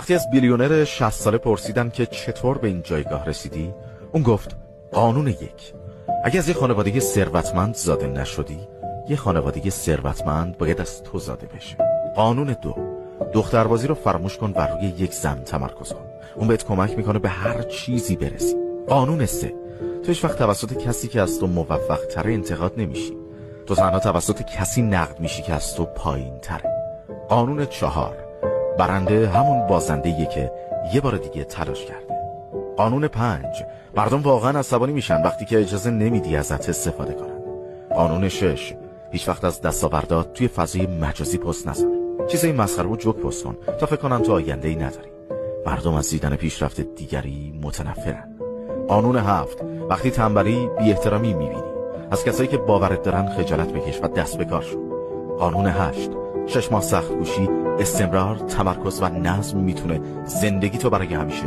وقتی از بیلیونر 60 ساله پرسیدن که چطور به این جایگاه رسیدی، اون گفت قانون 1: اگه از یه خانواده ثروتمند زاده نشدی، یه خانواده ثروتمند باید از تو زاده بشه. قانون 2: دختربازی رو فراموش کن و روی یک زن تمرکز کن. اون بهت کمک میکنه به هر چیزی برسی. قانون 3: تو هیچ وقت توسط کسی که از تو موفق تره انتقاد نمیشی. تو تنها توسط کسی نقد میشی که از تو پایین تره. قانون 4: برنده همون بازنده‌ایه که یه بار دیگه تلاش کرده. قانون 5: مردم واقعا عصبانی میشن وقتی که اجازه نمیدی ازت استفاده کنن. قانون 6: هیچ وقت از دستاوردات توی فضای مجازی پست نذار. چیزای مسخره و جوک پست کن تا فکر کنن تو آینده‌ای نداری. مردم از دیدن پیشرفت دیگری متنفرن. قانون 7: وقتی تنبلی، بی احترامی میبینی، از کسایی که باورت دارن خجالت بکش و دست به کار شو. قانون 8: 6 ماه سخت کوشی، استمرار، تمرکز و نظم میتونه زندگی تو برای همیشه